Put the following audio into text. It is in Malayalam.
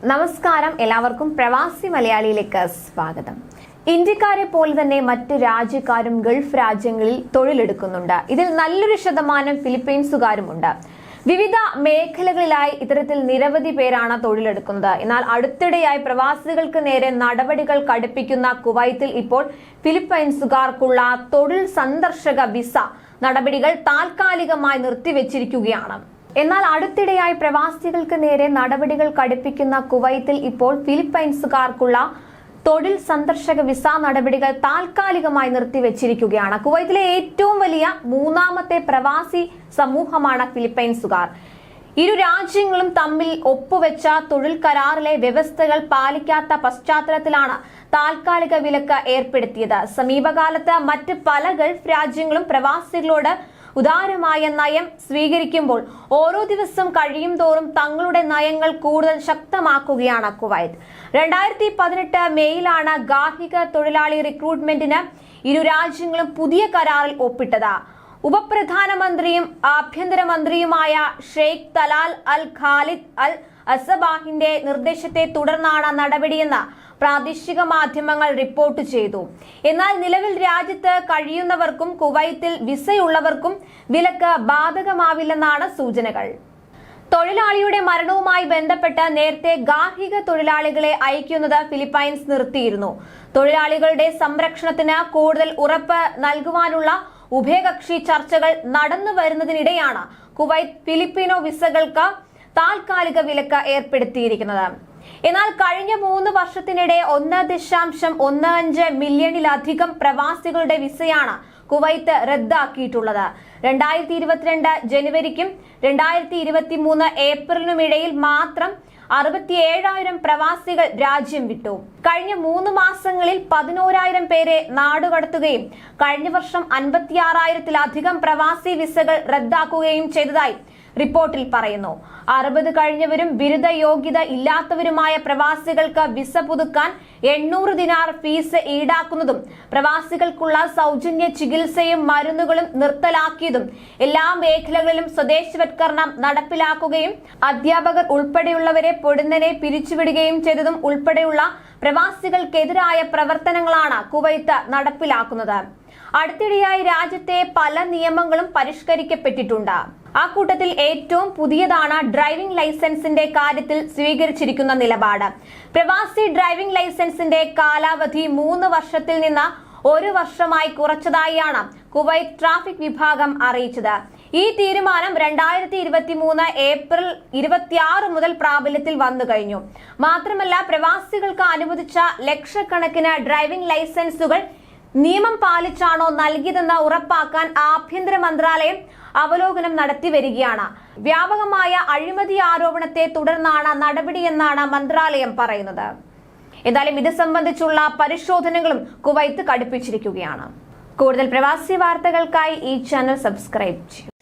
നമസ്കാരം, എല്ലാവർക്കും പ്രവാസി മലയാളിയിലേക്ക് സ്വാഗതം. ഇന്ത്യക്കാരെ പോലെ തന്നെ മറ്റ് രാജ്യക്കാരും ഗൾഫ് രാജ്യങ്ങളിൽ തൊഴിലെടുക്കുന്നുണ്ട്. ഇതിൽ നല്ലൊരു ശതമാനം ഫിലിപ്പൈൻസുകാരുമുണ്ട്. വിവിധ മേഖലകളിലായി ഇത്തരത്തിൽ നിരവധി പേരാണ് തൊഴിലെടുക്കുന്നത്. എന്നാൽ അടുത്തിടെയായി പ്രവാസികൾക്ക് നേരെ നടപടികൾ കടുപ്പിക്കുന്ന കുവൈത്തിൽ ഇപ്പോൾ ഫിലിപ്പൈൻസുകാർക്കുള്ള തൊഴിൽ സന്ദർശക വിസ നടപടികൾ താൽക്കാലികമായി നിർത്തിവെച്ചിരിക്കുകയാണ്. എന്നാൽ അടുത്തിടെയായി പ്രവാസികൾക്ക് നേരെ നടപടികൾ കടുപ്പിക്കുന്ന കുവൈത്തിൽ ഇപ്പോൾ ഫിലിപ്പൈൻസുകാർക്കുള്ള തൊഴിൽ സന്ദർശക വിസ നടപടികൾ താൽക്കാലികമായി നിർത്തിവെച്ചിരിക്കുകയാണ്. കുവൈത്തിലെ ഏറ്റവും വലിയ മൂന്നാമത്തെ പ്രവാസി സമൂഹമാണ് ഫിലിപ്പൈൻസുകാർ. ഇരു രാജ്യങ്ങളും തമ്മിൽ ഒപ്പുവെച്ച തൊഴിൽ കരാറിലെ വ്യവസ്ഥകൾ പാലിക്കാത്ത പശ്ചാത്തലത്തിലാണ് താൽക്കാലിക വിലക്ക് ഏർപ്പെടുത്തിയത്. സമീപകാലത്ത് മറ്റ് പല ഗൾഫ് രാജ്യങ്ങളും പ്രവാസികളോട് ഉദാരമായ നയം സ്വീകരിക്കുമ്പോൾ ഓരോ ദിവസം കഴിയും തോറും തങ്ങളുടെ നയങ്ങൾ കൂടുതൽ ശക്തമാക്കുകയാണ് കുവൈത്ത്. 2018 മെയ്യിലാണ് ഗാർഹിക തൊഴിലാളി റിക്രൂട്ട്മെന്റിന് ഇരു രാജ്യങ്ങളും പുതിയ കരാറിൽ ഒപ്പിട്ടത്. ഉപപ്രധാനമന്ത്രിയും ആഭ്യന്തരമന്ത്രിയുമായ ഷെയ്ഖ് തലാൽ അൽ ഖാലിദ് അൽ അസബാഹിന്റെ നിർദ്ദേശത്തെ തുടർന്നാണ് നടപടിയെന്ന് പ്രാദേശിക മാധ്യമങ്ങൾ റിപ്പോർട്ട് ചെയ്തു. എന്നാൽ നിലവിൽ രാജ്യത്ത് കഴിയുന്നവർക്കും കുവൈത്തിൽ വിസയുള്ളവർക്കും വിലക്ക് ബാധകമാവില്ലെന്നാണ് സൂചനകൾ. തൊഴിലാളിയുടെ മരണവുമായി ബന്ധപ്പെട്ട് നേരത്തെ ഗാർഹിക തൊഴിലാളികളെ അയക്കുന്നത് ഫിലിപ്പൈൻസ് നിർത്തിയിരുന്നു. തൊഴിലാളികളുടെ സംരക്ഷണത്തിന് കൂടുതൽ ഉറപ്പ് നൽകുവാനുള്ള ഉഭയകക്ഷി ചർച്ചകൾ നടന്നു വരുന്നതിനിടെയാണ് കുവൈത്ത് ഫിലിപ്പിനോ വിസകൾക്ക് താൽക്കാലിക വിലക്ക് ഏർപ്പെടുത്തിയിരിക്കുന്നത്. എന്നാൽ കഴിഞ്ഞ 3 വർഷത്തിനിടെ 1.15 മില്യണിലധികം പ്രവാസികളുടെ വിസയാണ് കുവൈത്ത് റദ്ദാക്കിയിട്ടുള്ളത്. 2022 ജനുവരിക്കും 2023 ഏപ്രിലിനുമിടയിൽ മാത്രം 67,000 പ്രവാസികൾ രാജ്യം വിട്ടു. കഴിഞ്ഞ 3 മാസങ്ങളിൽ 11,000 പേരെ നാടുകടത്തുകയും കഴിഞ്ഞ വർഷം 56,000-ലധികം പ്രവാസി വിസകൾ റദ്ദാക്കുകയും ചെയ്തതായി റിപ്പോർട്ടിൽ പറയുന്നു. 60 കഴിഞ്ഞവരും ബിരുദ യോഗ്യത ഇല്ലാത്തവരുമായ പ്രവാസികൾക്ക് വിസ പുതുക്കാൻ 800 ദിനാർ ഫീസ് ഈടാക്കുന്നതും പ്രവാസികൾക്കുള്ള സൗജന്യ ചികിത്സയും മരുന്നുകളും നിർത്തലാക്കിയതും എല്ലാ മേഖലകളിലും സ്വദേശവൽക്കരണം നടപ്പിലാക്കുകയും അധ്യാപകർ ഉൾപ്പെടെയുള്ളവരെ പൊടുന്നനെ പിരിച്ചുവിടുകയും ചെയ്തതും ഉൾപ്പെടെയുള്ള പ്രവാസികൾക്കെതിരായ പ്രവർത്തനങ്ങളാണ് കുവൈത്ത് നടപ്പിലാക്കുന്നത്. അടുത്തിടെയായി രാജ്യത്തെ പല നിയമങ്ങളും പരിഷ്കരിക്കപ്പെട്ടിട്ടുണ്ട്. ആ കൂട്ടത്തിൽ ഏറ്റവും പുതിയതാണ് ഡ്രൈവിംഗ് ലൈസൻസിന്റെ കാര്യത്തിൽ സ്വീകരിച്ചിരിക്കുന്ന നിലപാട്. പ്രവാസി ഡ്രൈവിംഗ് ലൈസൻസിന്റെ കാലാവധി 3 വർഷത്തിൽ നിന്ന് 1 വർഷമായി കുറച്ചതായാണ് കുവൈത്ത് ട്രാഫിക് വിഭാഗം അറിയിച്ചത്. ഈ തീരുമാനം 2023 ഏപ്രിൽ 26 മുതൽ പ്രാബല്യത്തിൽ വന്നു കഴിഞ്ഞു. മാത്രമല്ല, പ്രവാസികൾക്ക് അനുവദിച്ച ലക്ഷക്കണക്കിന് ഡ്രൈവിംഗ് ലൈസൻസുകൾ നിയമം പാലിച്ചാണോ നൽകിയതെന്ന് ഉറപ്പാക്കാൻ ആഭ്യന്തര മന്ത്രാലയം അവലോകനം നടത്തി വരികയാണ്. വ്യാപകമായ അഴിമതി ആരോപണത്തെ തുടർന്നാണ് നടപടിയെന്നാണ് മന്ത്രാലയം പറയുന്നത്. എന്തായാലും ഇത് സംബന്ധിച്ചുള്ള പരിശോധനകളും കുവൈത്ത് കടുപ്പിച്ചിരിക്കുകയാണ്. കൂടുതൽ പ്രവാസി വാർത്തകൾക്കായി ഈ ചാനൽ സബ്സ്ക്രൈബ് ചെയ്യൂ.